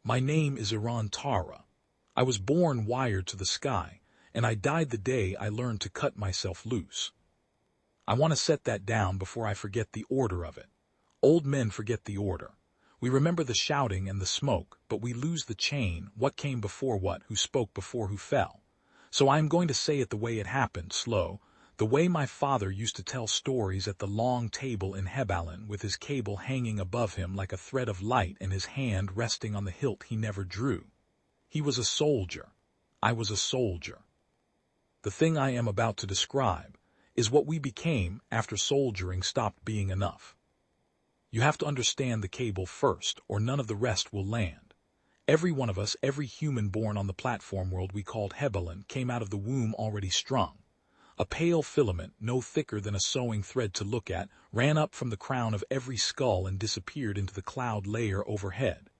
My name is Iran Tara. I was born wired to the sky, and I died the day I learned to cut myself loose. I want to set that down before I forget the order of it. Old men forget the order. We remember the shouting and the smoke, but we lose the chain, what came before what, who spoke before who fell. So I am going to say it the way it happened, slow, the way my father used to tell stories at the long table in Hebalen with his cable hanging above him like a thread of light and his hand resting on the hilt he never drew. He was a soldier. I was a soldier. The thing I am about to describe is what we became after soldiering stopped being enough. You have to understand the cable first, or none of the rest will land. Every one of us, every human born on the platform world we called Hebelen, came out of the womb already strung. A pale filament, no thicker than a sewing thread to look at, ran up from the crown of every skull and disappeared into the cloud layer overhead.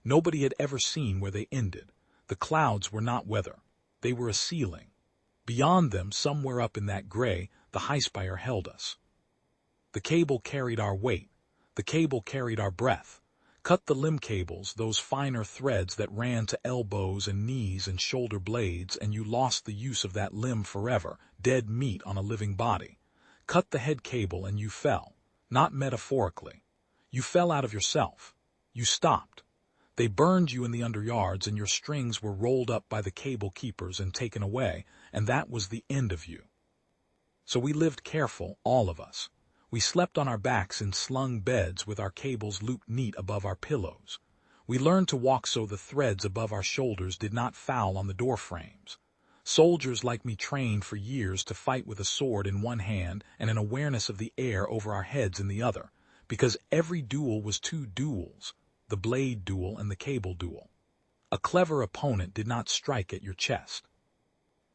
Nobody had ever seen where they ended. The clouds were not weather. They were a ceiling. Beyond them, somewhere up in that gray, the Highspire held us. The cable carried our weight. The cable carried our breath. Cut the limb cables, those finer threads that ran to elbows and knees and shoulder blades, and you lost the use of that limb forever, dead meat on a living body. Cut the head cable and you fell, not metaphorically. You fell out of yourself. You stopped. They burned you in the underyards and your strings were rolled up by the cable keepers and taken away, and that was the end of you. So we lived careful, all of us. We slept on our backs in slung beds with our cables looped neat above our pillows. We learned to walk so the threads above our shoulders did not foul on the door frames. Soldiers like me trained for years to fight with a sword in one hand and an awareness of the air over our heads in the other, because every duel was two duels, the blade duel and the cable duel. A clever opponent did not strike at your chest.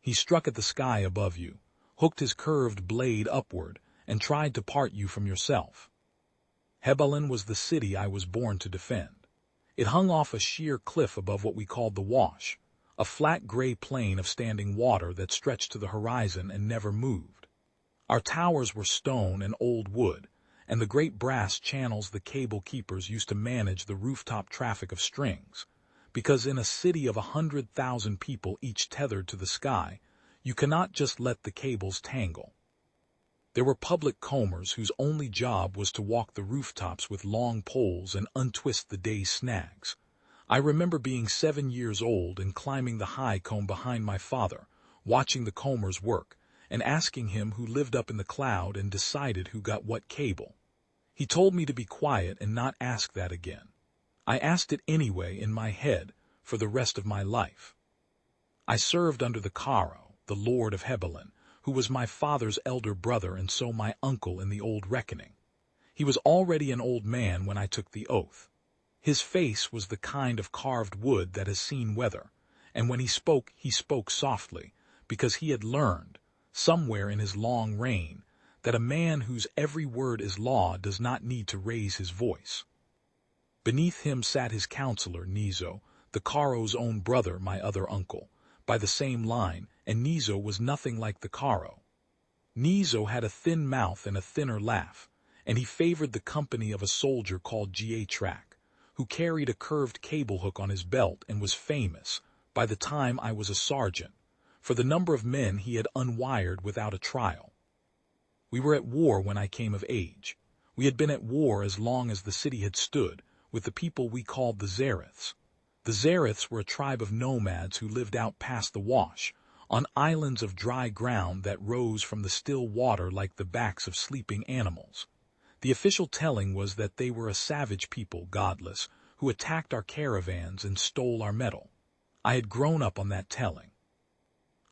He struck at the sky above you, hooked his curved blade upward, and tried to part you from yourself. Hebelen was the city I was born to defend. It hung off a sheer cliff above what we called the Wash, a flat gray plain of standing water that stretched to the horizon and never moved. Our towers were stone and old wood, and the great brass channels the cable keepers used to manage the rooftop traffic of strings, because in a city of 100,000 people each tethered to the sky, you cannot just let the cables tangle. There were public combers whose only job was to walk the rooftops with long poles and untwist the day's snags. I remember being 7 years old and climbing the high comb behind my father, watching the combers work, and asking him who lived up in the cloud and decided who got what cable. He told me to be quiet and not ask that again. I asked it anyway in my head for the rest of my life. I served under the Caro, the Lord of Hebelen, who was my father's elder brother and so my uncle in the old reckoning. He was already an old man when I took the oath. His face was the kind of carved wood that has seen weather, and when he spoke softly, because he had learned, somewhere in his long reign, that a man whose every word is law does not need to raise his voice. Beneath him sat his counselor, Nizo, the Caro's own brother, my other uncle, by the same line, and Nizo was nothing like the Caro. Nizo had a thin mouth and a thinner laugh, and he favored the company of a soldier called G.A. who carried a curved cable hook on his belt and was famous, by the time I was a sergeant, for the number of men he had unwired without a trial. We were at war when I came of age. We had been at war as long as the city had stood, with the people we called the Zareths. The Zareths were a tribe of nomads who lived out past the Wash, on islands of dry ground that rose from the still water like the backs of sleeping animals. The official telling was that they were a savage people, godless, who attacked our caravans and stole our metal. I had grown up on that telling.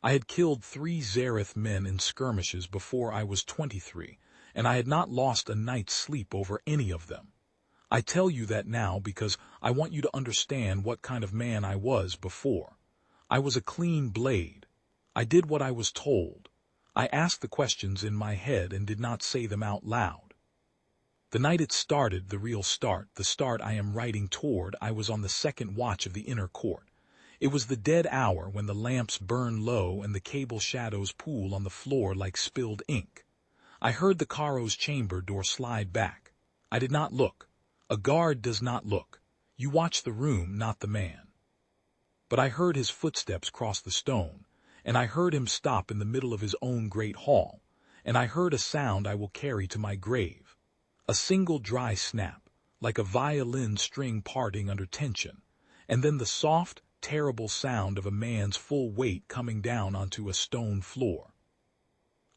I had killed 3 Zareth men in skirmishes before I was 23, and I had not lost a night's sleep over any of them. I tell you that now because I want you to understand what kind of man I was before. I was a clean blade. I did what I was told. I asked the questions in my head and did not say them out loud. The night it started, the real start, the start I am writing toward, I was on the second watch of the inner court. It was the dead hour when the lamps burn low and the cable shadows pool on the floor like spilled ink. I heard the Caro's chamber door slide back. I did not look. A guard does not look. You watch the room, not the man. But I heard his footsteps cross the stone, and I heard him stop in the middle of his own great hall, and I heard a sound I will carry to my grave. A single dry snap, like a violin string parting under tension, and then the soft, terrible sound of a man's full weight coming down onto a stone floor.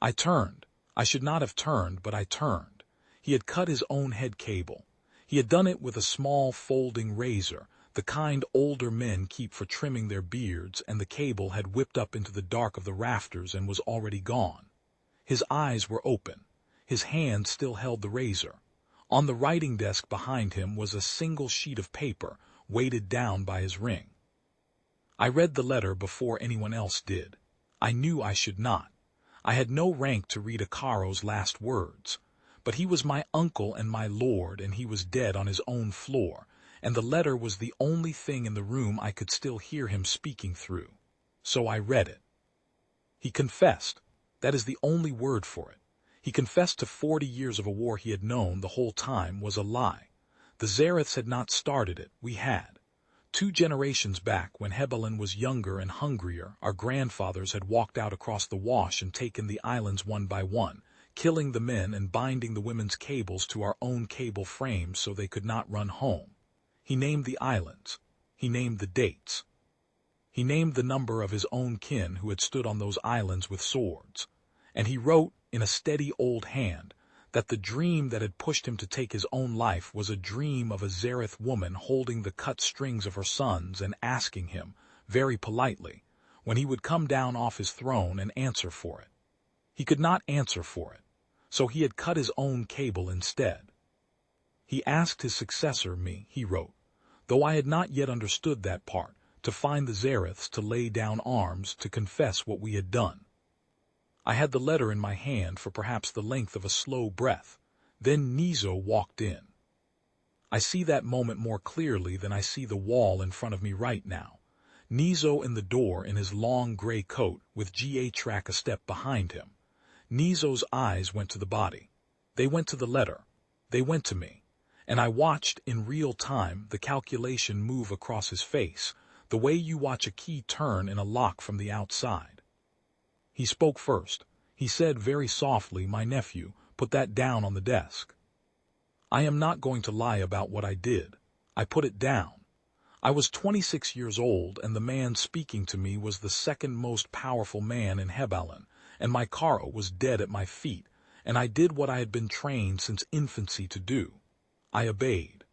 I turned. I should not have turned, but I turned. He had cut his own head cable. He had done it with a small folding razor, the kind older men keep for trimming their beards, and the cable had whipped up into the dark of the rafters and was already gone. His eyes were open. His hand still held the razor. On the writing desk behind him was a single sheet of paper, weighted down by his ring. I read the letter before anyone else did. I knew I should not. I had no rank to read Akaro's last words, but he was my uncle and my lord, and he was dead on his own floor, and the letter was the only thing in the room I could still hear him speaking through. So I read it. He confessed. That is the only word for it. He confessed to 40 years of a war he had known the whole time was a lie. The Zareths had not started it, we had. 2 generations back, when Hebelin was younger and hungrier, our grandfathers had walked out across the wash and taken the islands one by one, killing the men and binding the women's cables to our own cable frames so they could not run home. He named the islands. He named the dates. He named the number of his own kin who had stood on those islands with swords. And he wrote, in a steady old hand, that the dream that had pushed him to take his own life was a dream of a Zareth woman holding the cut strings of her sons and asking him, very politely, when he would come down off his throne and answer for it. He could not answer for it, so he had cut his own cable instead. He asked his successor, me, he wrote, though I had not yet understood that part, to find the Zareths, to lay down arms, to confess what we had done. I had the letter in my hand for perhaps the length of a slow breath. Then Nizo walked in. I see that moment more clearly than I see the wall in front of me right now. Nizo in the door in his long gray coat, with G.A. a step behind him. Nizo's eyes went to the body. They went to the letter. They went to me. And I watched, in real time, the calculation move across his face, the way you watch a key turn in a lock from the outside. He spoke first. He said very softly, "My nephew, put that down on the desk." I am not going to lie about what I did. I put it down. I was 26 years old, and the man speaking to me was the second most powerful man in Hebelin, and my Karo was dead at my feet, and I did what I had been trained since infancy to do. I obeyed.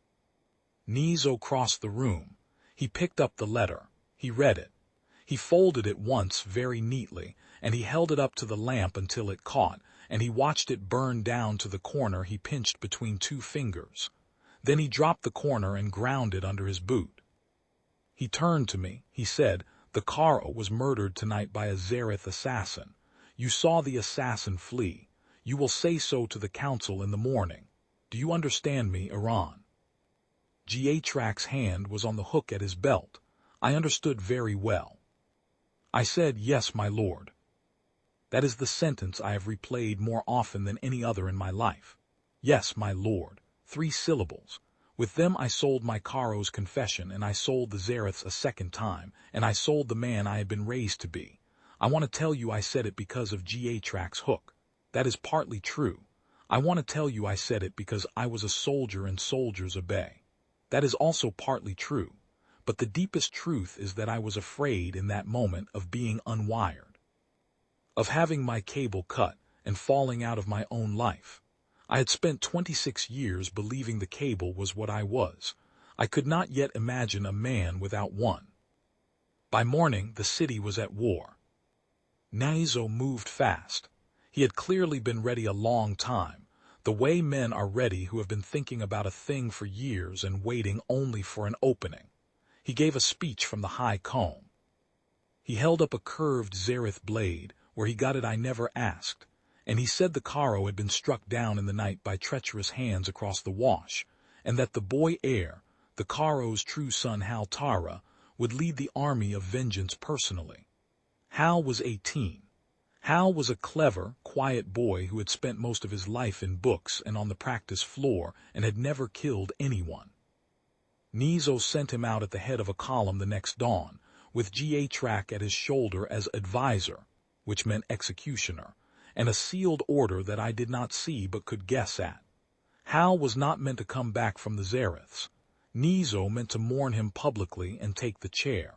Nizo crossed the room. He picked up the letter. He read it. He folded it once very neatly, and he held it up to the lamp until it caught, and he watched it burn down to the corner he pinched between 2 fingers. Then he dropped the corner and ground it under his boot. He turned to me. He said, "The Karo was murdered tonight by a Zareth assassin. You saw the assassin flee. You will say so to the council in the morning. Do you understand me, Iran?" G.A.'s hand was on the hook at his belt. I understood very well. I said, "Yes, my lord." That is the sentence I have replayed more often than any other in my life. Yes, my lord. 3 syllables. With them I sold my Karo's confession, and I sold the Zareths a second time, and I sold the man I had been raised to be. I want to tell you I said it because of G.A.'s hook. That is partly true. I want to tell you I said it because I was a soldier and soldiers obey. That is also partly true. But the deepest truth is that I was afraid in that moment of being unwired, of having my cable cut and falling out of my own life. I had spent 26 years believing the cable was what I was. I could not yet imagine a man without one. By morning, the city was at war. Nizo moved fast. He had clearly been ready a long time, the way men are ready who have been thinking about a thing for years and waiting only for an opening. He gave a speech from the high comb. He held up a curved Zareth blade. Where he got it I never asked, and he said the Karo had been struck down in the night by treacherous hands across the wash, and that the boy heir, the Karo's true son Hal Tara, would lead the army of vengeance personally. Hal was 18. Hal was a clever, quiet boy who had spent most of his life in books and on the practice floor and had never killed anyone. Nizo sent him out at the head of a column the next dawn, with G.A. at his shoulder as advisor, which meant executioner, and a sealed order that I did not see but could guess at. Hal was not meant to come back from the Zareths. Nizo meant to mourn him publicly and take the chair.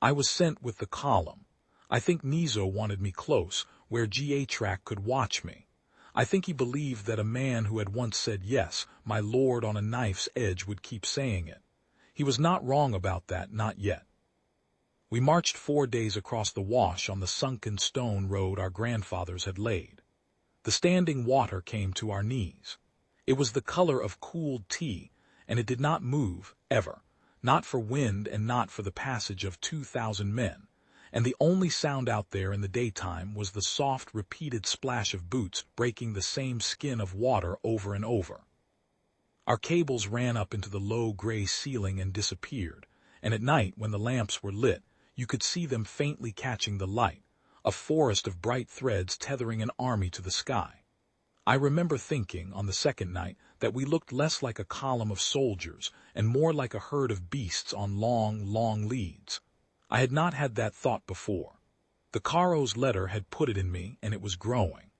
I was sent with the column. I think Nizo wanted me close, where G.A. could watch me. I think he believed that a man who had once said yes, my lord, on a knife's edge would keep saying it. He was not wrong about that, not yet. We marched 4 days across the wash on the sunken stone road our grandfathers had laid. The standing water came to our knees. It was the color of cooled tea, and it did not move, ever, not for wind and not for the passage of 2,000 men, and the only sound out there in the daytime was the soft, repeated splash of boots breaking the same skin of water over and over. Our cables ran up into the low gray ceiling and disappeared, and at night, when the lamps were lit, you could see them faintly catching the light, a forest of bright threads tethering an army to the sky. I remember thinking, on the second night, that we looked less like a column of soldiers and more like a herd of beasts on long, long leads. I had not had that thought before. The Caro's letter had put it in me, and it was growing.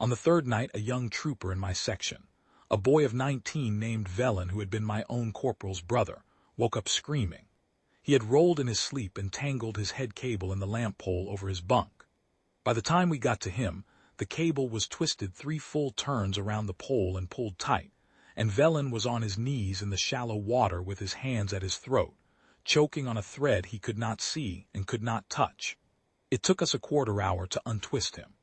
On the third night, a young trooper in my section, a boy of 19 named Velen, who had been my own corporal's brother, woke up screaming. He had rolled in his sleep and tangled his head cable in the lamp pole over his bunk. By the time we got to him, the cable was twisted 3 full turns around the pole and pulled tight, and Velen was on his knees in the shallow water with his hands at his throat, choking on a thread he could not see and could not touch. It took us a quarter hour to untwist him.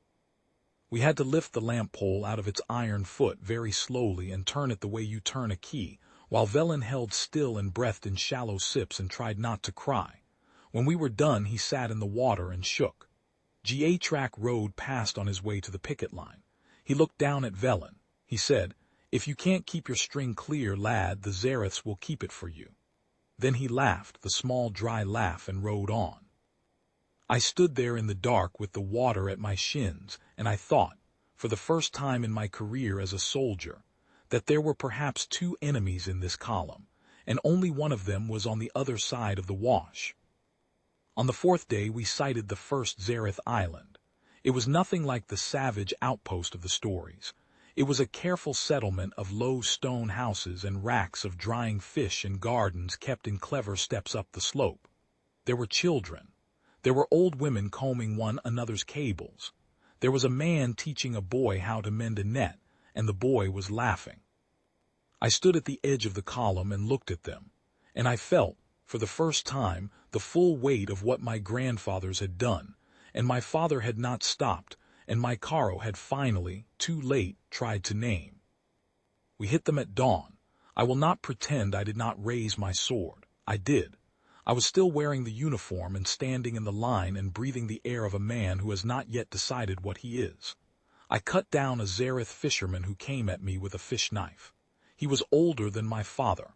We had to lift the lamp pole out of its iron foot very slowly and turn it the way you turn a key, while Velen held still and breathed in shallow sips and tried not to cry. When we were done, he sat in the water and shook. G.A. rode past on his way to the picket line. He looked down at Velen. He said, "If you can't keep your string clear, lad, the Zareths will keep it for you." Then he laughed, the small dry laugh, and rode on. I stood there in the dark with the water at my shins, and I thought, for the first time in my career as a soldier, that there were perhaps 2 enemies in this column, and only one of them was on the other side of the wash. On the 4th day we sighted the first Zareth island. It was nothing like the savage outpost of the stories. It was a careful settlement of low stone houses and racks of drying fish and gardens kept in clever steps up the slope. There were children. There were old women combing one another's cables. There was a man teaching a boy how to mend a net, and the boy was laughing. I stood at the edge of the column and looked at them, and I felt, for the first time, the full weight of what my grandfathers had done, and my father had not stopped, and my Caro had finally, too late, tried to name. We hit them at dawn. I will not pretend I did not raise my sword. I did. I was still wearing the uniform and standing in the line and breathing the air of a man who has not yet decided what he is. I cut down a Zareth fisherman who came at me with a fish knife. He was older than my father.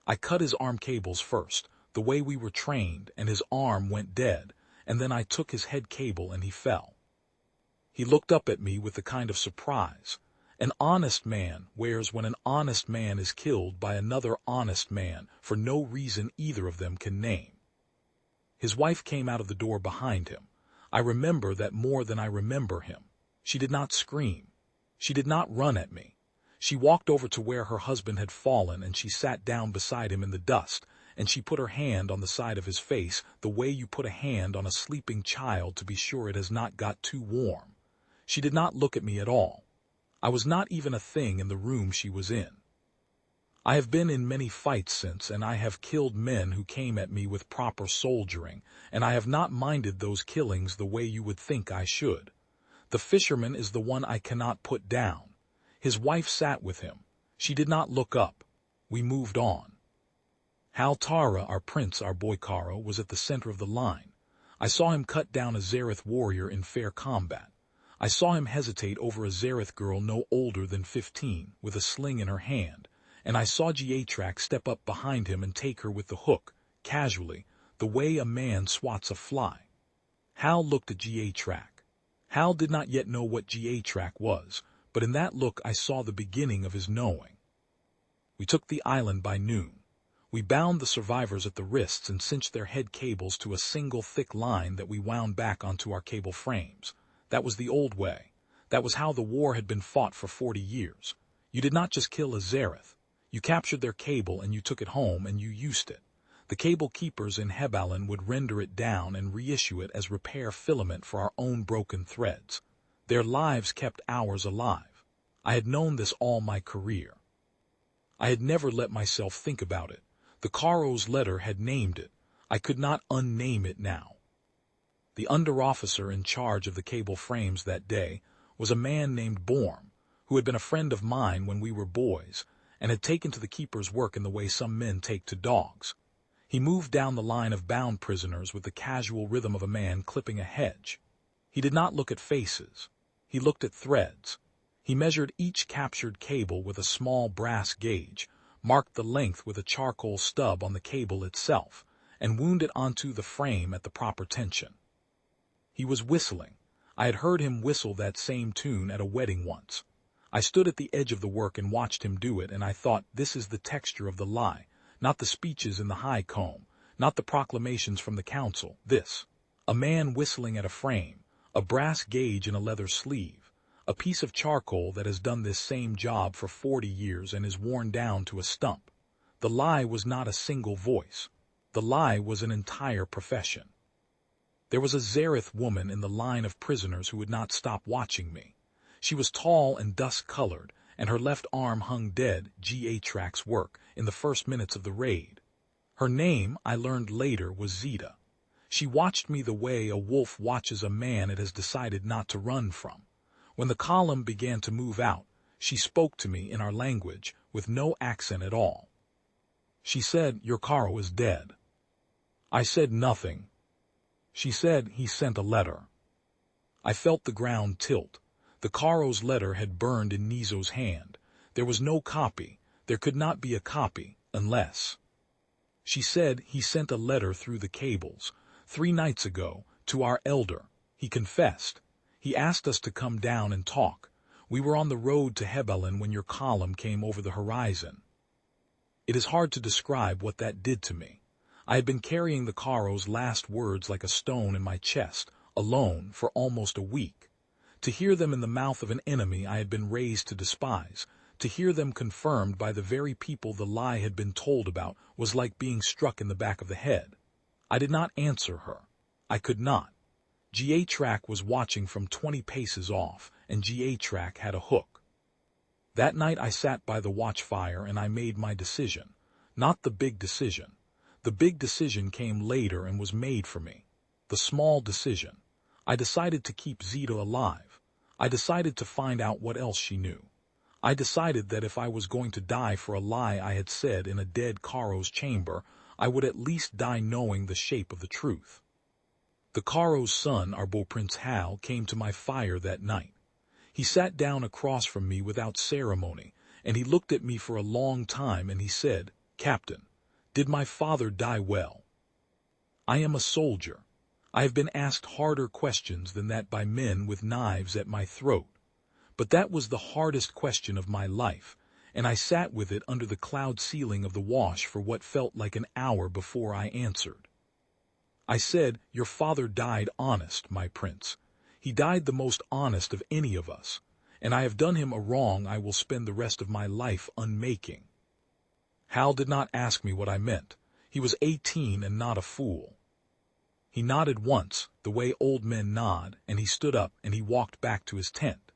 I cut his arm cables first, the way we were trained, and his arm went dead, and then I took his head cable and he fell. He looked up at me with a kind of surprise. An honest man wears when an honest man is killed by another honest man for no reason either of them can name. His wife came out of the door behind him. I remember that more than I remember him. She did not scream. She did not run at me. She walked over to where her husband had fallen, and she sat down beside him in the dust, and she put her hand on the side of his face the way you put a hand on a sleeping child to be sure it has not got too warm. She did not look at me at all. I was not even a thing in the room she was in. I have been in many fights since, and I have killed men who came at me with proper soldiering, and I have not minded those killings the way you would think I should. The fisherman is the one I cannot put down. His wife sat with him. She did not look up. We moved on. Hal Tara, our prince, our boy Caro, was at the center of the line. I saw him cut down a Zareth warrior in fair combat. I saw him hesitate over a Zareth girl no older than 15, with a sling in her hand, and I saw G.A. step up behind him and take her with the hook, casually, the way a man swats a fly. Hal looked at G.A. Hal did not yet know what G.A. was, but in that look I saw the beginning of his knowing. We took the island by noon. We bound the survivors at the wrists and cinched their head cables to a single thick line that we wound back onto our cable frames. That was the old way. That was how the war had been fought for 40 years. You did not just kill a Zareth. You captured their cable and you took it home and you used it. The cable keepers in Hebalen would render it down and reissue it as repair filament for our own broken threads. Their lives kept ours alive. I had known this all my career. I had never let myself think about it. The Caro's letter had named it. I could not unname it now. The under-officer in charge of the cable frames that day was a man named Borm, who had been a friend of mine when we were boys, and had taken to the keeper's work in the way some men take to dogs. He moved down the line of bound prisoners with the casual rhythm of a man clipping a hedge. He did not look at faces. He looked at threads. He measured each captured cable with a small brass gauge, marked the length with a charcoal stub on the cable itself, and wound it onto the frame at the proper tension. He was whistling. I had heard him whistle that same tune at a wedding once. I stood at the edge of the work and watched him do it, and I thought, this is the texture of the lie, not the speeches in the high comb, not the proclamations from the council. This, a man whistling at a frame, a brass gauge in a leather sleeve, a piece of charcoal that has done this same job for 40 years and is worn down to a stump. The lie was not a single voice. The lie was an entire profession. There was a Zareth woman in the line of prisoners who would not stop watching me. She was tall and dust-colored, and her left arm hung dead, G.A.Track's work, in the first minutes of the raid. Her name, I learned later, was Zeta. She watched me the way a wolf watches a man it has decided not to run from. When the column began to move out, she spoke to me in our language, with no accent at all. She said, "Your Caro is dead." I said nothing. She said, "He sent a letter." I felt the ground tilt. The Caro's letter had burned in Nizo's hand. There was no copy. There could not be a copy, unless... She said, "He sent a letter through the cables. 3 nights ago, to our elder. He confessed. He asked us to come down and talk. We were on the road to Hebelen when your column came over the horizon." It is hard to describe what that did to me. I had been carrying the Caro's last words like a stone in my chest, alone, for almost a week. To hear them in the mouth of an enemy I had been raised to despise, to hear them confirmed by the very people the lie had been told about, was like being struck in the back of the head. I did not answer her. I could not. G.A.Track was watching from 20 paces off, and G.A.Track had a hook. That night I sat by the watchfire and I made my decision. Not the big decision. The big decision came later and was made for me. The small decision. I decided to keep Zeta alive. I decided to find out what else she knew. I decided that if I was going to die for a lie I had said in a dead Caro's chamber, I would at least die knowing the shape of the truth. The Caro's son, our beau Prince Hal, came to my fire that night. He sat down across from me without ceremony, and he looked at me for a long time and he said, "Captain, did my father die well?" I am a soldier. I have been asked harder questions than that by men with knives at my throat. But that was the hardest question of my life, and I sat with it under the cloud ceiling of the wash for what felt like an hour before I answered. I said, "Your father died honest, my prince. He died the most honest of any of us, and I have done him a wrong I will spend the rest of my life unmaking." Hal did not ask me what I meant. He was 18 and not a fool. He nodded once, the way old men nod, and he stood up and he walked back to his tent.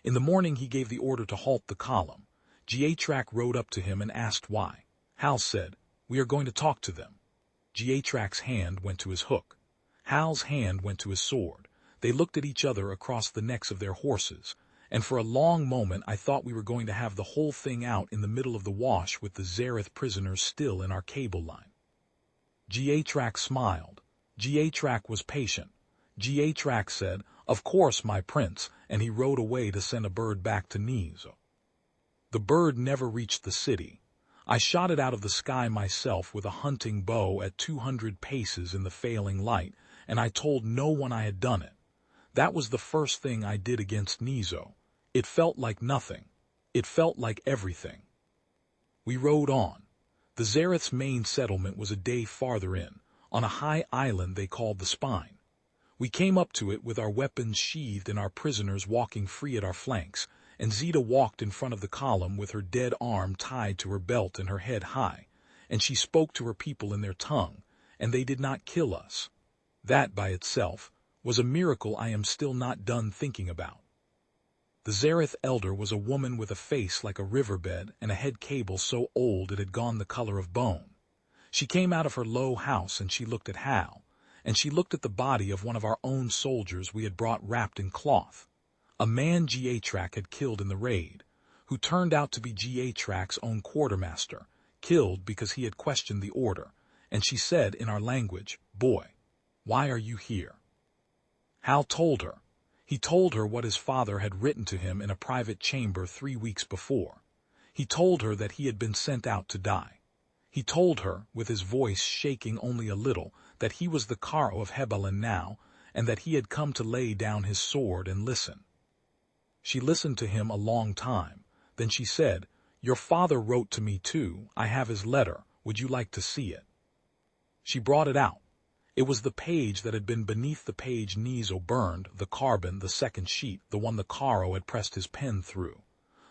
In the morning he gave the order to halt the column. G.A.Track rode up to him and asked why. Hal said, "We are going to talk to them." G.A.Track's hand went to his hook. Hal's hand went to his sword. They looked at each other across the necks of their horses, and for a long moment I thought we were going to have the whole thing out in the middle of the wash with the Zareth prisoners still in our cable line. G.A.Track smiled. G.A.Track was patient. G.A.Track said, "Of course, my prince," and he rode away to send a bird back to Nizo. The bird never reached the city. I shot it out of the sky myself with a hunting bow at 200 paces in the failing light, and I told no one I had done it. That was the first thing I did against Nizo. It felt like nothing. It felt like everything. We rode on. The Zareth's main settlement was a day farther in, on a high island they called the Spine. We came up to it with our weapons sheathed and our prisoners walking free at our flanks, and Zita walked in front of the column with her dead arm tied to her belt and her head high, and she spoke to her people in their tongue, and they did not kill us. That, by itself, was a miracle I am still not done thinking about. The Zareth elder was a woman with a face like a riverbed and a head cable so old it had gone the color of bone. She came out of her low house and she looked at Hal, and she looked at the body of one of our own soldiers we had brought wrapped in cloth, a man G.A. had killed in the raid, who turned out to be G.A.'s own quartermaster, killed because he had questioned the order, and she said in our language, "Boy, why are you here?" Hal told her. He told her what his father had written to him in a private chamber 3 weeks before. He told her that he had been sent out to die. He told her, with his voice shaking only a little, that he was the Karo of Hebelin now, and that he had come to lay down his sword and listen. She listened to him a long time. Then she said, "Your father wrote to me too. I have his letter. Would you like to see it?" She brought it out. It was the page that had been beneath the page Nizo burned, the carbon, the second sheet, the one the Karo had pressed his pen through.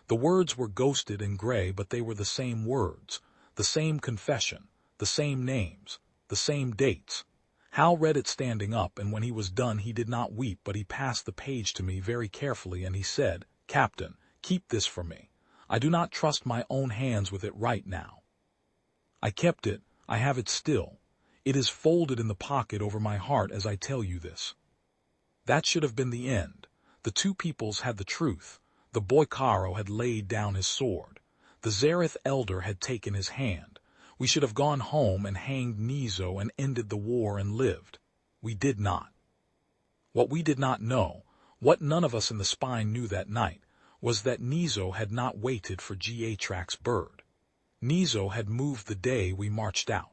The words were ghosted and gray, but they were the same words, the same confession, the same names, the same dates. Hal read it standing up, and when he was done he did not weep, but he passed the page to me very carefully, and he said, "Captain, keep this for me. I do not trust my own hands with it right now." I kept it. I have it still. It is folded in the pocket over my heart as I tell you this. That should have been the end. The two peoples had the truth. The boy Karo had laid down his sword. The Zareth elder had taken his hand. We should have gone home and hanged Nizo and ended the war and lived. We did not. What we did not know, what none of us in the Spine knew that night, was that Nizo had not waited for G.A.'s bird. Nizo had moved the day we marched out.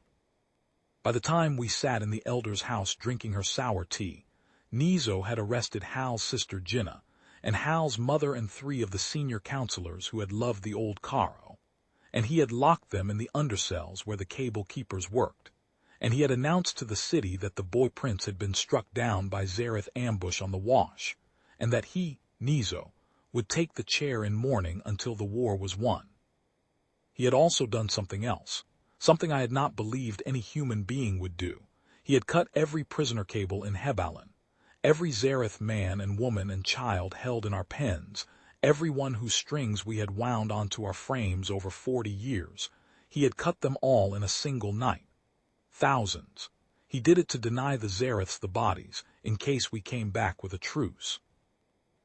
By the time we sat in the elder's house drinking her sour tea, Nizo had arrested Hal's sister Jinnah, and Hal's mother and 3 of the senior counselors who had loved the old Karo, and he had locked them in the undercells where the cable keepers worked, and he had announced to the city that the boy prince had been struck down by Zareth ambush on the wash, and that he, Nizo, would take the chair in mourning until the war was won. He had also done something else. Something I had not believed any human being would do. He had cut every prisoner cable in Hebelin, every Zareth man and woman and child held in our pens, every one whose strings we had wound onto our frames over 40 years. He had cut them all in a single night. Thousands. He did it to deny the Zareths the bodies, in case we came back with a truce.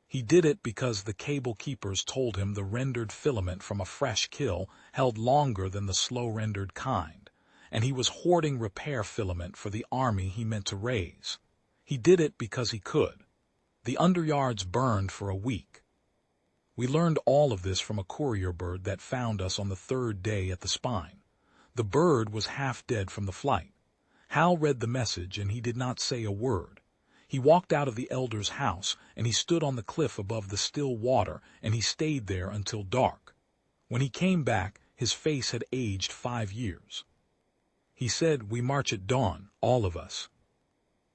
He did it because the cable keepers told him the rendered filament from a fresh kill held longer than the slow-rendered kind, and he was hoarding repair filament for the army he meant to raise. He did it because he could. The underyards burned for a week. We learned all of this from a courier bird that found us on the 3rd day at the Spine. The bird was half dead from the flight. Hal read the message, and he did not say a word. He walked out of the elder's house, and he stood on the cliff above the still water, and he stayed there until dark. When he came back, his face had aged 5 years. He said, "We march at dawn, all of us."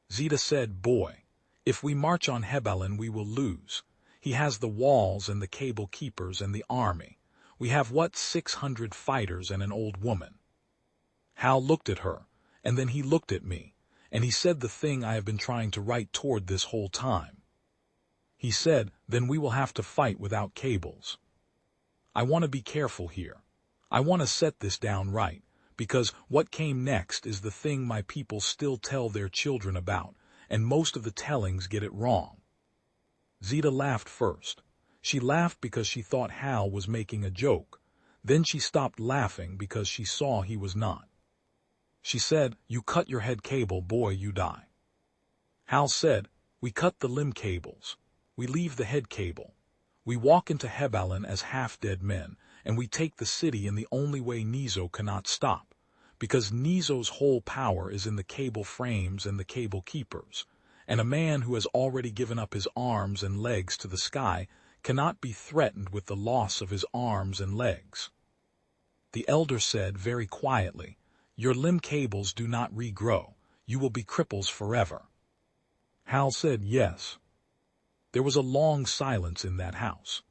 Zita said, "Boy, if we march on Hebelin, we will lose. He has the walls and the cable keepers and the army. We have, 600 fighters and an old woman." Hal looked at her, and then he looked at me. And he said the thing I have been trying to write toward this whole time. He said, "Then we will have to fight without cables." I want to be careful here. I want to set this down right, because what came next is the thing my people still tell their children about, and most of the tellings get it wrong. Zita laughed first. She laughed because she thought Hal was making a joke. Then she stopped laughing because she saw he was not. She said, "You cut your head cable, boy, you die." Hal said, "We cut the limb cables. We leave the head cable. We walk into Hebelin as half-dead men, and we take the city in the only way Nizo cannot stop, because Nizo's whole power is in the cable frames and the cable keepers, and a man who has already given up his arms and legs to the sky cannot be threatened with the loss of his arms and legs." The elder said very quietly, "Your limb cables do not regrow. You will be cripples forever." Hal said yes. There was a long silence in that house.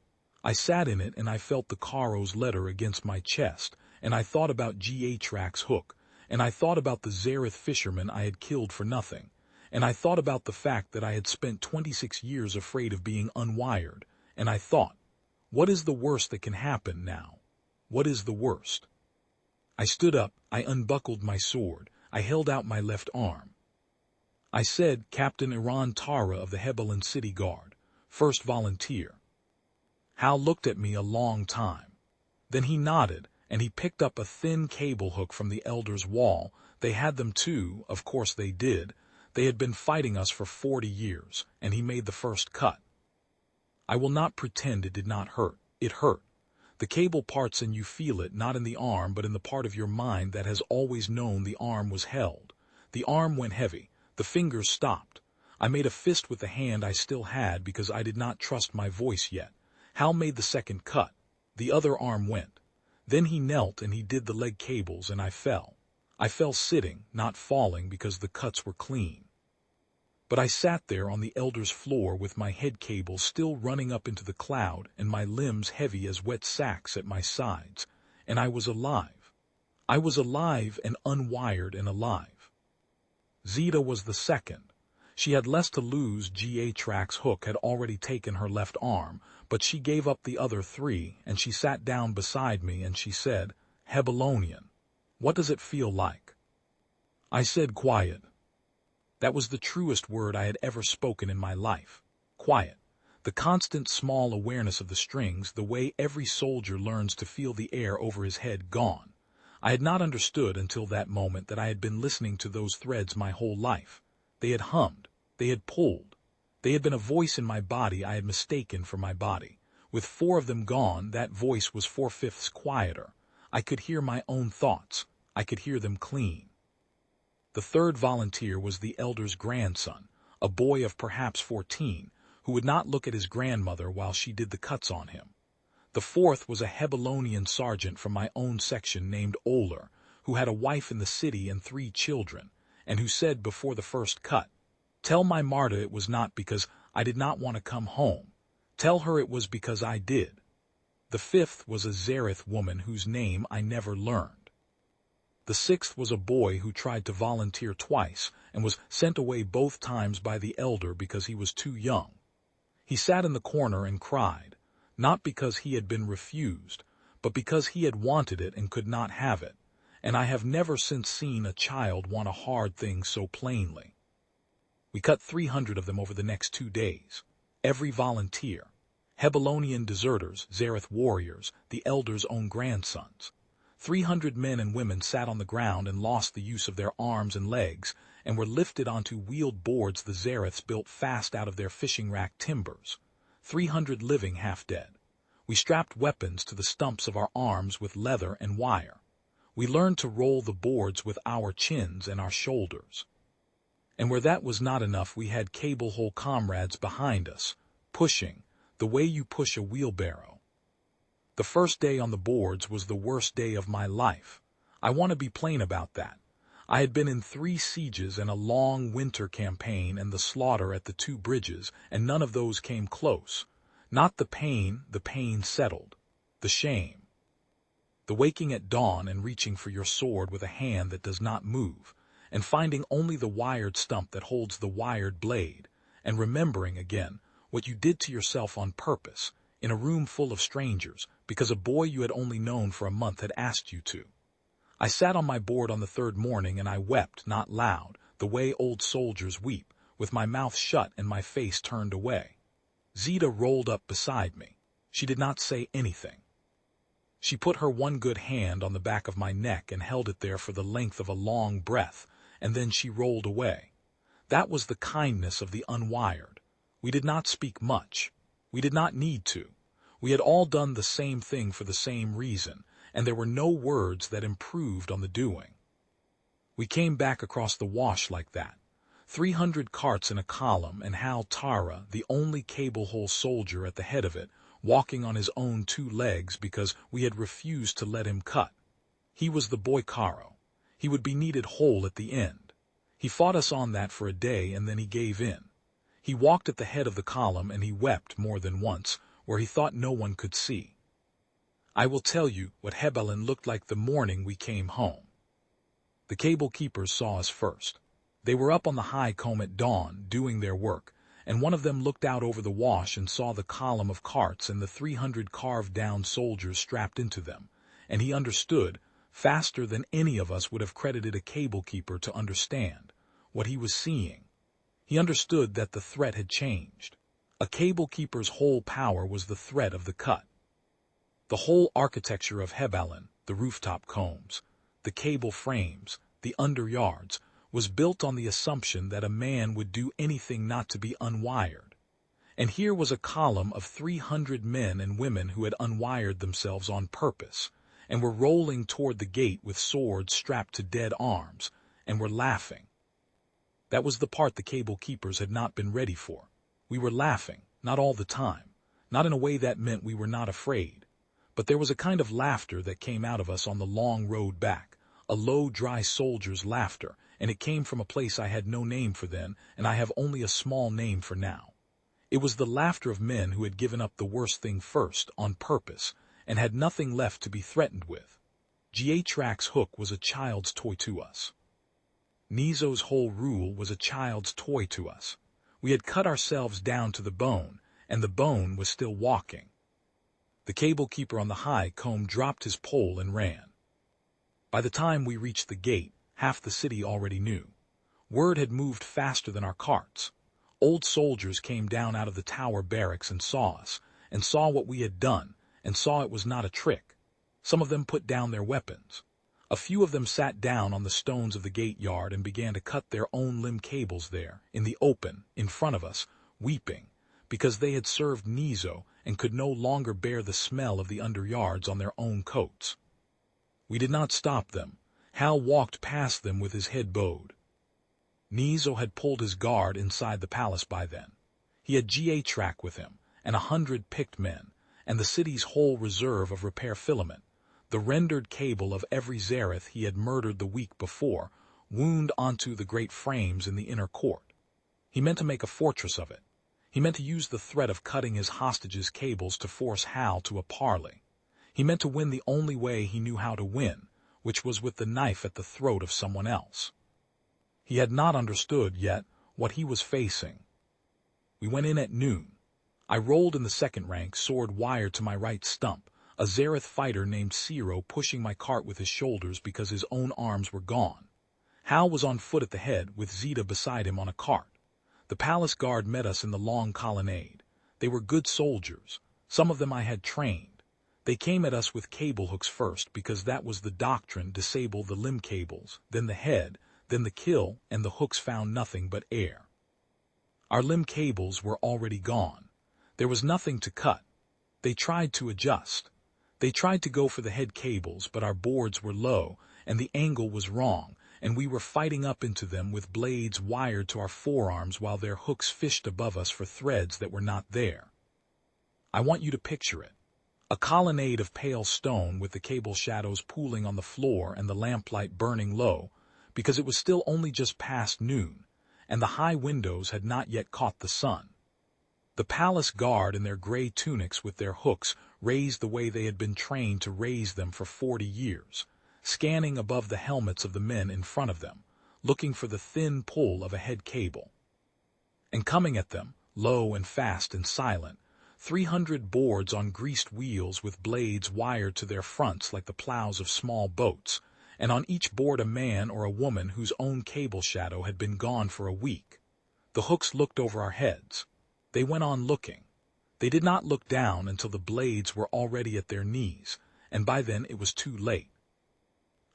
I sat in it and I felt the Caro's letter against my chest, and I thought about G.H.Rack's hook, and I thought about the Zareth fisherman I had killed for nothing, and I thought about the fact that I had spent 26 years afraid of being unwired, and I thought, what is the worst that can happen now? What is the worst? I stood up, I unbuckled my sword, I held out my left arm. I said, "Captain Iran Tara of the Hebelin City Guard, first volunteer." Hal looked at me a long time. Then he nodded, and he picked up a thin cable hook from the elder's wall. They had them too, of course they did. They had been fighting us for 40 years, and he made the first cut. I will not pretend it did not hurt. It hurt. The cable parts and you feel it, not in the arm, but in the part of your mind that has always known the arm was held. The arm went heavy. The fingers stopped. I made a fist with the hand I still had because I did not trust my voice yet. Hal made the second cut. The other arm went. Then he knelt and he did the leg cables, and I fell. I fell sitting, not falling because the cuts were clean. But I sat there on the elder's floor with my head cable still running up into the cloud and my limbs heavy as wet sacks at my sides, and I was alive. I was alive and unwired and alive. Zita was the second. She had less to lose. G.H.Rack's hook had already taken her left arm, but she gave up the other 3, and she sat down beside me and she said, "Hebelonian, what does it feel like?" I said, "Quiet." That was the truest word I had ever spoken in my life. Quiet. The constant small awareness of the strings, the way every soldier learns to feel the air over his head, gone. I had not understood until that moment that I had been listening to those threads my whole life. They had hummed. They had pulled. They had been a voice in my body I had mistaken for my body. With 4 of them gone, that voice was 4/5 quieter. I could hear my own thoughts. I could hear them clean. The third volunteer was the elder's grandson, a boy of perhaps 14, who would not look at his grandmother while she did the cuts on him. The fourth was a Hebelonian sergeant from my own section named Oler, who had a wife in the city and 3 children, and who said before the first cut, "Tell my Marta it was not because I did not want to come home. Tell her it was because I did." The 5th was a Zareth woman whose name I never learned. The 6th was a boy who tried to volunteer twice and was sent away both times by the elder because he was too young. He sat in the corner and cried, not because he had been refused, but because he had wanted it and could not have it, and I have never since seen a child want a hard thing so plainly. We cut 300 of them over the next 2 days. Every volunteer. Hebelonian deserters, Zareth warriors, the elder's own grandsons. 300 men and women sat on the ground and lost the use of their arms and legs, and were lifted onto wheeled boards the Zareths built fast out of their fishing rack timbers. 300 living half dead. We strapped weapons to the stumps of our arms with leather and wire. We learned to roll the boards with our chins and our shoulders. And where that was not enough, we had cable-hole comrades behind us, pushing, the way you push a wheelbarrow. The first day on the boards was the worst day of my life. I want to be plain about that. I had been in 3 sieges and a long winter campaign and the slaughter at the 2 bridges, and none of those came close. Not the pain settled. The shame. The waking at dawn and reaching for your sword with a hand that does not move, and finding only the wired stump that holds the wired blade, and remembering again what you did to yourself on purpose, in a room full of strangers, because a boy you had only known for a month had asked you to. I sat on my board on the 3rd morning and I wept, not loud, the way old soldiers weep, with my mouth shut and my face turned away. Zita rolled up beside me. She did not say anything. She put her one good hand on the back of my neck and held it there for the length of a long breath, and then she rolled away. That was the kindness of the unwired. We did not speak much. We did not need to. We had all done the same thing for the same reason, and there were no words that improved on the doing. We came back across the wash like that. 300 carts in a column, and Hal Tara, the only cable-hole soldier at the head of it, walking on his own 2 legs because we had refused to let him cut. He was the boy Caro. He would be needed whole at the end. He fought us on that for a day and then he gave in. He walked at the head of the column and he wept more than once, where he thought no one could see. I will tell you what Hebelin looked like the morning we came home. The cable keepers saw us first. They were up on the high comb at dawn, doing their work, and one of them looked out over the wash and saw the column of carts and the 300 carved-down soldiers strapped into them, and he understood, faster than any of us would have credited a cable keeper to understand, what he was seeing. He understood that the threat had changed. A cable keeper's whole power was the threat of the cut. The whole architecture of Hebelin, the rooftop combs, the cable frames, the underyards, was built on the assumption that a man would do anything not to be unwired. And here was a column of 300 men and women who had unwired themselves on purpose, and were rolling toward the gate with swords strapped to dead arms, and were laughing. That was the part the cable keepers had not been ready for. We were laughing, not all the time, not in a way that meant we were not afraid. But there was a kind of laughter that came out of us on the long road back, a low, dry soldier's laughter, and it came from a place I had no name for then, and I have only a small name for now. It was the laughter of men who had given up the worst thing first, on purpose, and had nothing left to be threatened with. G.H.Rack's hook was a child's toy to us. Nizo's whole rule was a child's toy to us. We had cut ourselves down to the bone, and the bone was still walking. The cable keeper on the high comb dropped his pole and ran. By the time we reached the gate, half the city already knew. Word had moved faster than our carts. Old soldiers came down out of the tower barracks and saw us, and saw what we had done, and saw it was not a trick. Some of them put down their weapons. A few of them sat down on the stones of the gate yard and began to cut their own limb cables there, in the open, in front of us, weeping, because they had served Nizo and could no longer bear the smell of the underyards on their own coats. We did not stop them. Hal walked past them with his head bowed. Nizo had pulled his guard inside the palace by then. He had G.H.Rack with him, and 100 picked men, and the city's whole reserve of repair filament, the rendered cable of every Zareth he had murdered the week before, wound onto the great frames in the inner court. He meant to make a fortress of it. He meant to use the threat of cutting his hostages' cables to force Hal to a parley. He meant to win the only way he knew how to win, which was with the knife at the throat of someone else. He had not understood yet what he was facing. We went in at noon. I rolled in the second rank, sword wired to my right stump, a Zareth fighter named Ciro pushing my cart with his shoulders because his own arms were gone. Hal was on foot at the head, with Zita beside him on a cart. The palace guard met us in the long colonnade. They were good soldiers. Some of them I had trained. They came at us with cable hooks first, because that was the doctrine: disable the limb cables, then the head, then the kill, and the hooks found nothing but air. Our limb cables were already gone. There was nothing to cut. They tried to adjust. They tried to go for the head cables, but our boards were low, and the angle was wrong, and we were fighting up into them with blades wired to our forearms while their hooks fished above us for threads that were not there. I want you to picture it. A colonnade of pale stone with the cable shadows pooling on the floor and the lamplight burning low, because it was still only just past noon, and the high windows had not yet caught the sun. The palace guard in their gray tunics with their hooks raised the way they had been trained to raise them for 40 years, scanning above the helmets of the men in front of them, looking for the thin pull of a head cable. And coming at them, low and fast and silent, 300 boards on greased wheels with blades wired to their fronts like the plows of small boats, and on each board a man or a woman whose own cable shadow had been gone for a week. The hooks looked over our heads. They went on looking. They did not look down until the blades were already at their knees, and by then it was too late.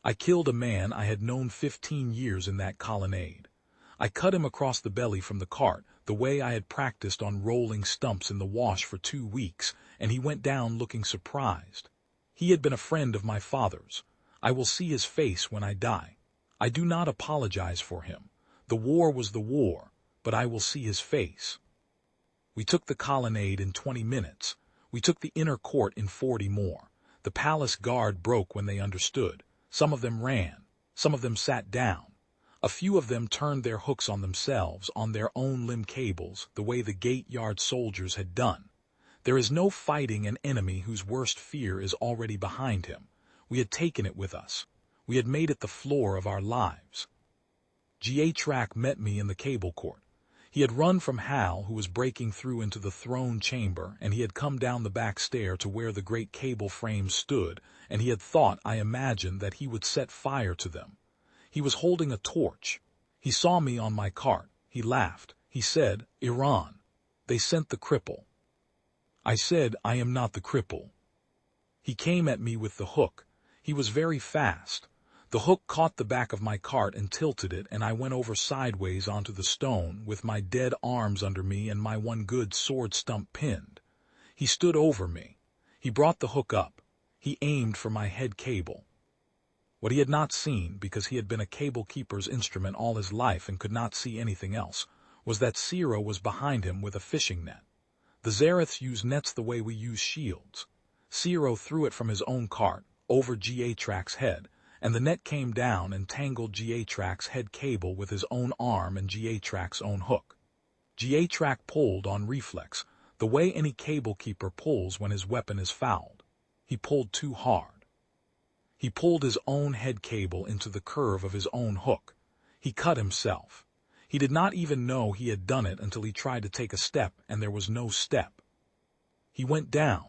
I killed a man I had known 15 years in that colonnade. I cut him across the belly from the cart, the way I had practiced on rolling stumps in the wash for 2 weeks, and he went down looking surprised. He had been a friend of my father's. I will see his face when I die. I do not apologize for him. The war was the war, but I will see his face. We took the colonnade in 20 minutes. We took the inner court in 40 more. The palace guard broke when they understood. Some of them ran. Some of them sat down. A few of them turned their hooks on themselves, on their own limb cables, the way the gate yard soldiers had done. There is no fighting an enemy whose worst fear is already behind him. We had taken it with us. We had made it the floor of our lives. G.A. met me in the cable court. He had run from Hal, who was breaking through into the throne chamber, and he had come down the back stair to where the great cable frames stood, and he had thought, I imagined, that he would set fire to them. He was holding a torch. He saw me on my cart. He laughed. He said, Iran. They sent the cripple. I said, I am not the cripple. He came at me with the hook. He was very fast. The hook caught the back of my cart and tilted it, and I went over sideways onto the stone, with my dead arms under me and my one good sword stump pinned. He stood over me. He brought the hook up. He aimed for my head cable. What he had not seen, because he had been a cable keeper's instrument all his life and could not see anything else, was that Ciro was behind him with a fishing net. The Zareths use nets the way we use shields. Ciro threw it from his own cart, over G.A.'s head, and the net came down and tangled G.A.'s head cable with his own arm and G.A.'s own hook. G.A. pulled on reflex, the way any cable keeper pulls when his weapon is fouled. He pulled too hard. He pulled his own head cable into the curve of his own hook. He cut himself. He did not even know he had done it until he tried to take a step, and there was no step. He went down.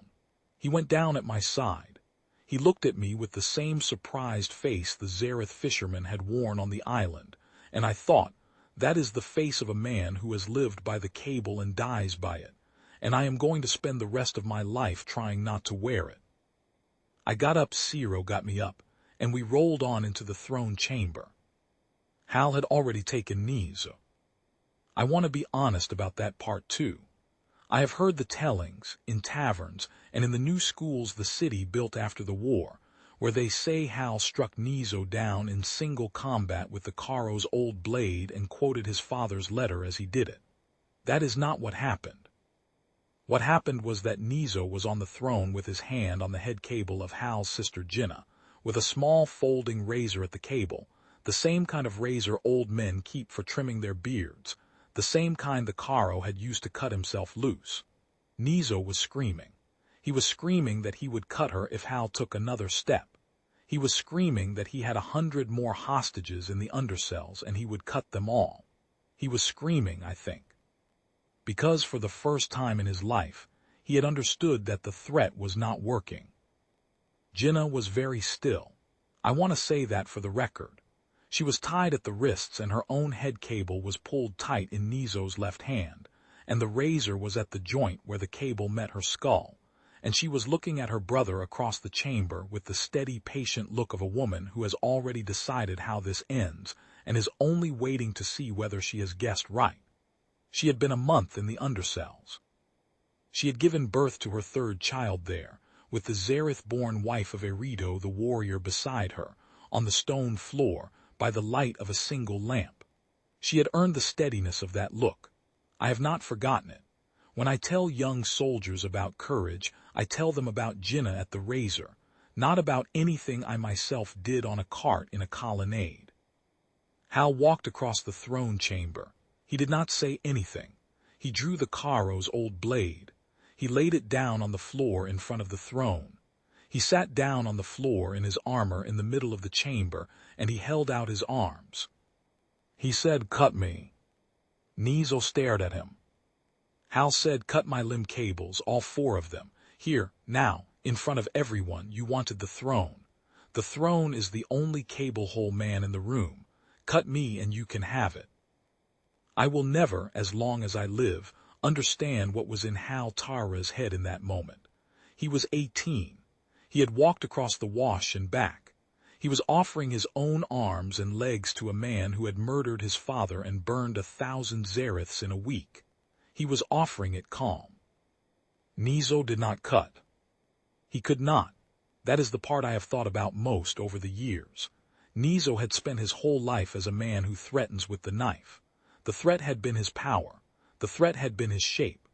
He went down at my side. He looked at me with the same surprised face the Zareth fisherman had worn on the island, and I thought, that is the face of a man who has lived by the cable and dies by it, and I am going to spend the rest of my life trying not to wear it. I got up, Ciro got me up, and we rolled on into the throne chamber. Hal had already taken Nizo. I want to be honest about that part too. I have heard the tellings, in taverns, and in the new schools the city built after the war, where they say Hal struck Nizo down in single combat with the Caro's old blade and quoted his father's letter as he did it. That is not what happened. What happened was that Nizo was on the throne with his hand on the head cable of Hal's sister Jinnah, with a small folding razor at the cable, the same kind of razor old men keep for trimming their beards, the same kind the Caro had used to cut himself loose. Nizo was screaming. He was screaming that he would cut her if Hal took another step. He was screaming that he had 100 more hostages in the undercells and he would cut them all. He was screaming, I think, because for the first time in his life, he had understood that the threat was not working. Jinnah was very still. I want to say that for the record. She was tied at the wrists and her own head cable was pulled tight in Nizo's left hand, and the razor was at the joint where the cable met her skull, and she was looking at her brother across the chamber with the steady, patient look of a woman who has already decided how this ends and is only waiting to see whether she has guessed right. She had been a month in the undercells. She had given birth to her third child there, with the Zareth-born wife of Erido the warrior beside her, on the stone floor, by the light of a single lamp. She had earned the steadiness of that look. I have not forgotten it. When I tell young soldiers about courage, I tell them about Jinnah at the razor, not about anything I myself did on a cart in a colonnade. Hal walked across the throne chamber. He did not say anything. He drew the Caro's old blade. He laid it down on the floor in front of the throne. He sat down on the floor in his armor in the middle of the chamber, and he held out his arms. He said, "Cut me." Nizo stared at him. Hal said, "Cut my limb cables, all 4 of them. Here, now, in front of everyone, you wanted the throne. The throne is the only cable-hole man in the room. Cut me and you can have it." I will never, as long as I live, understand what was in Hal Tara's head in that moment. He was 18. He had walked across the wash and back. He was offering his own arms and legs to a man who had murdered his father and burned 1,000 Zareths in a week. He was offering it calm. Nizo did not cut. He could not. That is the part I have thought about most over the years. Nizo had spent his whole life as a man who threatens with the knife. The threat had been his power. The threat had been his shape.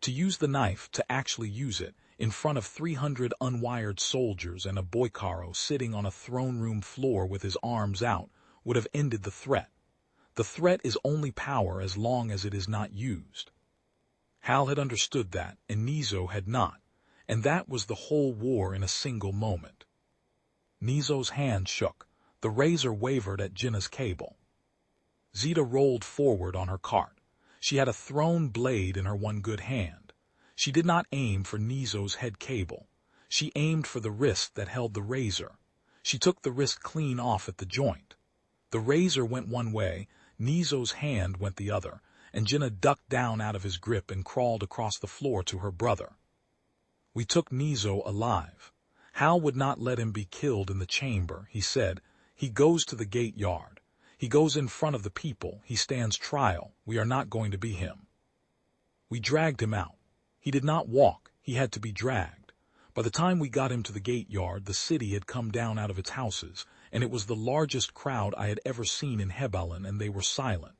To use the knife, to actually use it, in front of 300 unwired soldiers and a boicaro sitting on a throne room floor with his arms out, would have ended the threat. The threat is only power as long as it is not used. Hal had understood that, and Nizo had not, and that was the whole war in a single moment. Nizo's hand shook. The razor wavered at Jinna's cable. Zeta rolled forward on her cart. She had a thrown blade in her one good hand. She did not aim for Nizo's head cable. She aimed for the wrist that held the razor. She took the wrist clean off at the joint. The razor went one way, Nizo's hand went the other, and Jinna ducked down out of his grip and crawled across the floor to her brother. We took Nizo alive. Hal would not let him be killed in the chamber, he said. He goes to the gate yard. He goes in front of the people. He stands trial. We are not going to be him. We dragged him out. He did not walk. He had to be dragged. By the time we got him to the gate yard, the city had come down out of its houses, and it was the largest crowd I had ever seen in Hebalen, and they were silent.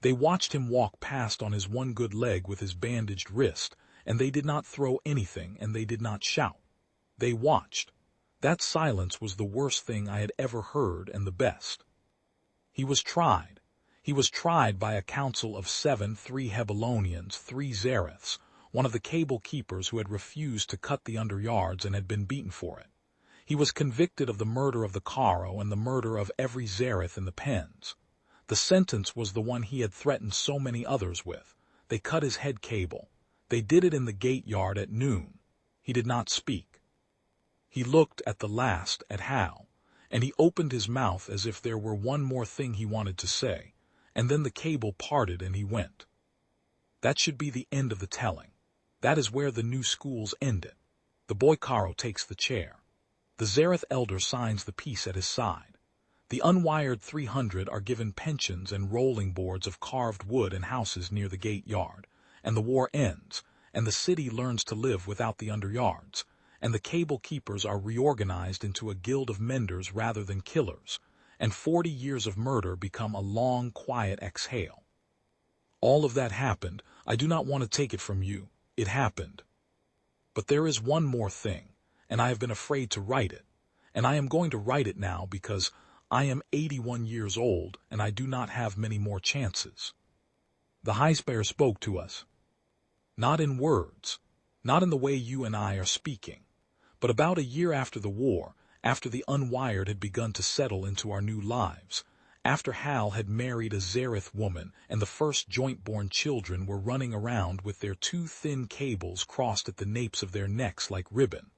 They watched him walk past on his one good leg with his bandaged wrist, and they did not throw anything, and they did not shout. They watched. That silence was the worst thing I had ever heard, and the best. He was tried. He was tried by a council of 7, 3 Hebelonians, 3 Zareths, one of the cable keepers who had refused to cut the underyards and had been beaten for it. He was convicted of the murder of the Caro and the murder of every Zareth in the pens. The sentence was the one he had threatened so many others with. They cut his head cable. They did it in the gate yard at noon. He did not speak. He looked at the last at Hal, and he opened his mouth as if there were one more thing he wanted to say, and then the cable parted and he went. That should be the end of the telling. That is where the new schools ended. The boicaro takes the chair. The Zareth elder signs the peace at his side. The unwired 300 are given pensions and rolling boards of carved wood and houses near the gate yard, and the war ends, and the city learns to live without the underyards, and the cable keepers are reorganized into a guild of menders rather than killers, and 40 years of murder become a long, quiet exhale. All of that happened. I do not want to take it from you. It happened. But there is one more thing, and I have been afraid to write it, and I am going to write it now because I am 81 years old, and I do not have many more chances. The Highspire spoke to us. Not in words, not in the way you and I are speaking, but about a year after the war, after the unwired had begun to settle into our new lives, after Hal had married a Zareth woman and the first joint-born children were running around with their 2 thin cables crossed at the napes of their necks like ribbon.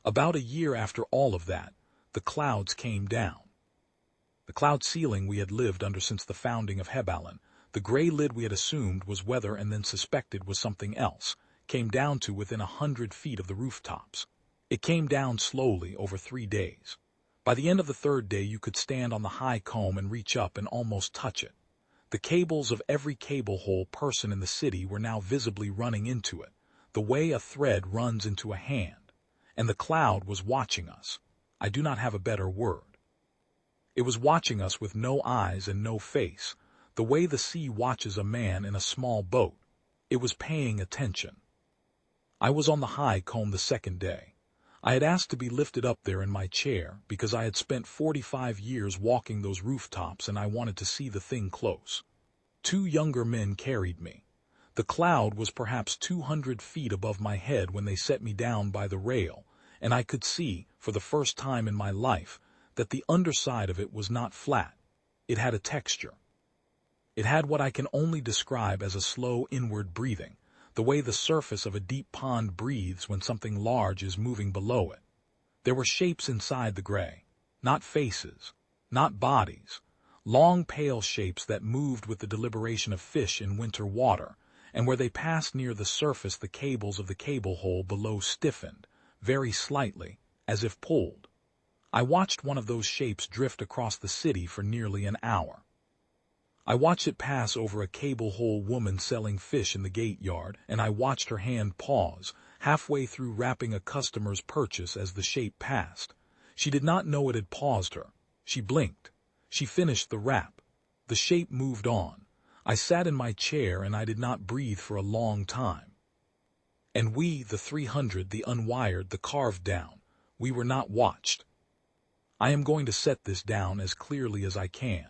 About a year after all of that, the clouds came down. The cloud ceiling we had lived under since the founding of Hebalen, the gray lid we had assumed was weather and then suspected was something else, came down to within 100 feet of the rooftops. It came down slowly over 3 days. By the end of the 3rd day you could stand on the high comb and reach up and almost touch it. The cables of every cable hole person in the city were now visibly running into it, the way a thread runs into a hand, and the cloud was watching us. I do not have a better word. It was watching us with no eyes and no face, the way the sea watches a man in a small boat. It was paying attention. I was on the high comb the 2nd day. I had asked to be lifted up there in my chair because I had spent 45 years walking those rooftops and I wanted to see the thing close. 2 younger men carried me. The cloud was perhaps 200 feet above my head when they set me down by the rail, and I could see, for the first time in my life, that the underside of it was not flat. It had a texture. It had what I can only describe as a slow inward breathing, the way the surface of a deep pond breathes when something large is moving below it. There were shapes inside the gray, not faces, not bodies, long pale shapes that moved with the deliberation of fish in winter water, and where they passed near the surface the cables of the cable hole below stiffened, very slightly, as if pulled. I watched one of those shapes drift across the city for nearly an hour. I watched it pass over a cable-hole woman selling fish in the gate yard, and I watched her hand pause, halfway through wrapping a customer's purchase as the shape passed. She did not know it had paused her. She blinked. She finished the wrap. The shape moved on. I sat in my chair and I did not breathe for a long time. And we, the 300, the unwired, the carved down, we were not watched. I am going to set this down as clearly as I can.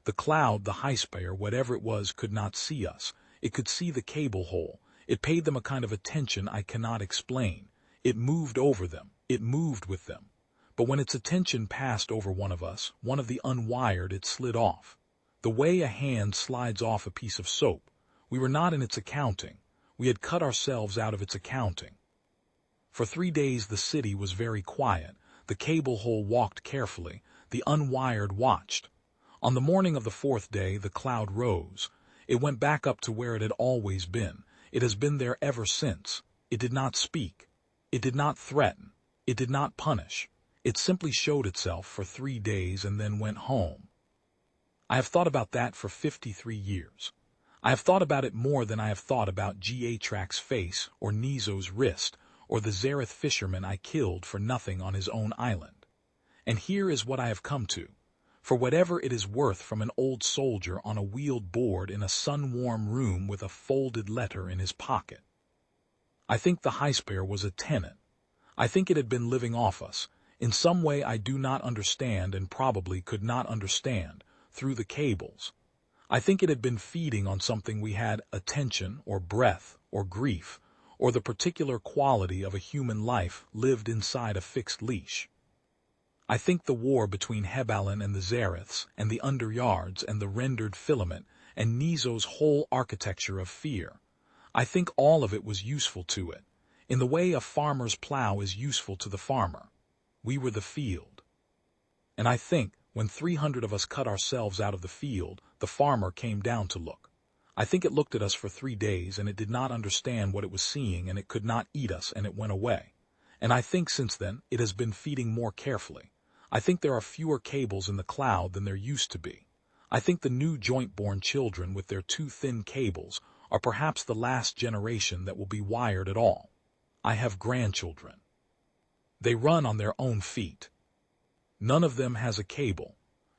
The cloud, the Highspire, whatever it was, could not see us. It could see the cable hole. It paid them a kind of attention I cannot explain. It moved over them. It moved with them. But when its attention passed over one of us, one of the unwired, it slid off. The way a hand slides off a piece of soap. We were not in its accounting. We had cut ourselves out of its accounting. For 3 days the city was very quiet. The cable hole walked carefully. The unwired watched. On the morning of the 4th day, the cloud rose. It went back up to where it had always been. It has been there ever since. It did not speak. It did not threaten. It did not punish. It simply showed itself for 3 days and then went home. I have thought about that for 53 years. I have thought about it more than I have thought about G.A.Trak's face, or Nizo's wrist, or the Zareth fisherman I killed for nothing on his own island. And here is what I have come to. For whatever it is worth, from an old soldier on a wheeled board in a sun-warm room with a folded letter in his pocket. I think the Highspire was a tenant. I think it had been living off us, in some way I do not understand and probably could not understand, through the cables. I think it had been feeding on something we had, attention, or breath, or grief, or the particular quality of a human life lived inside a fixed leash. I think the war between Hebalin and the Zareths, and the underyards, and the rendered filament, and Nizo's whole architecture of fear, I think all of it was useful to it, in the way a farmer's plow is useful to the farmer. We were the field. And I think, when 300 of us cut ourselves out of the field, the farmer came down to look. I think it looked at us for 3 days, and it did not understand what it was seeing, and it could not eat us, and it went away. And I think since then it has been feeding more carefully. I think there are fewer cables in the cloud than there used to be. I think the new joint-born children with their 2 thin cables are perhaps the last generation that will be wired at all. I have grandchildren. They run on their own feet. None of them has a cable.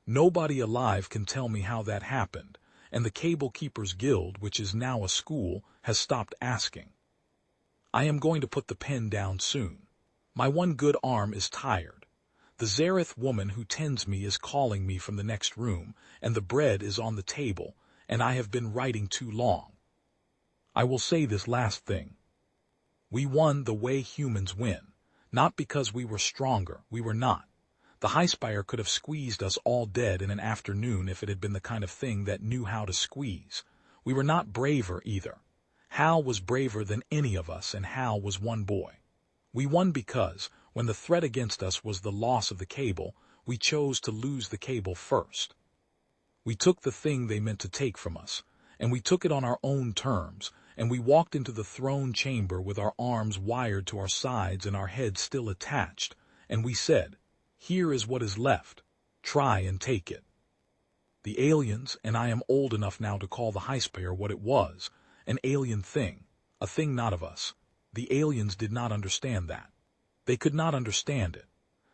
Nobody alive can tell me how that happened, and the Cable Keepers Guild, which is now a school, has stopped asking. I am going to put the pen down soon. My one good arm is tired. The Zareth woman who tends me is calling me from the next room, and the bread is on the table, and I have been writing too long. I will say this last thing. We won the way humans win, not because we were stronger, we were not. The Highspire could have squeezed us all dead in an afternoon if it had been the kind of thing that knew how to squeeze. We were not braver either. Hal was braver than any of us, and Hal was one boy. We won because, when the threat against us was the loss of the cable, we chose to lose the cable first. We took the thing they meant to take from us, and we took it on our own terms, and we walked into the throne chamber with our arms wired to our sides and our heads still attached, and we said, "Here is what is left. Try and take it." The aliens, and I am old enough now to call the Highspire what it was, an alien thing, a thing not of us. The aliens did not understand that. They could not understand it.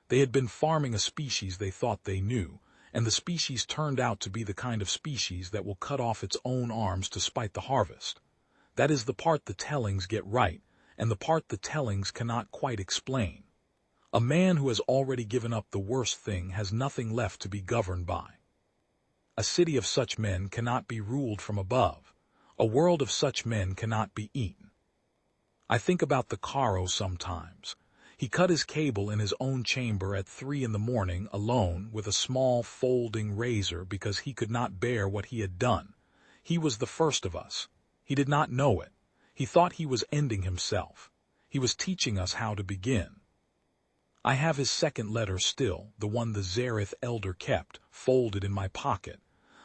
They had been farming a species they thought they knew, and the species turned out to be the kind of species that will cut off its own arms to spite the harvest. That is the part the tellings get right, and the part the tellings cannot quite explain. A man who has already given up the worst thing has nothing left to be governed by. A city of such men cannot be ruled from above. A world of such men cannot be eaten. I think about the Caro sometimes. He cut his cable in his own chamber at 3 in the morning alone with a small folding razor because he could not bear what he had done. He was the first of us. He did not know it. He thought he was ending himself. He was teaching us how to begin. I have his second letter still, the one the Zareth elder kept, folded in my pocket.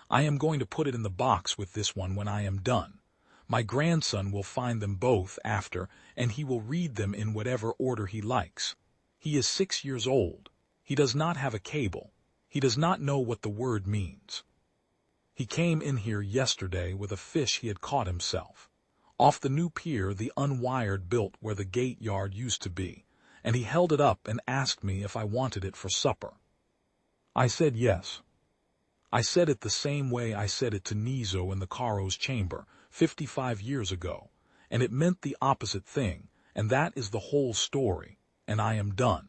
I am going to put it in the box with this one when I am done. My grandson will find them both after, and he will read them in whatever order he likes. He is 6 years old. He does not have a cable. He does not know what the word means. He came in here yesterday with a fish he had caught himself, off the new pier the unwired built where the gate yard used to be, and he held it up and asked me if I wanted it for supper. I said yes. I said it the same way I said it to Nizo in the Caro's chamber 55 years ago, and it meant the opposite thing, and that is the whole story, and I am done.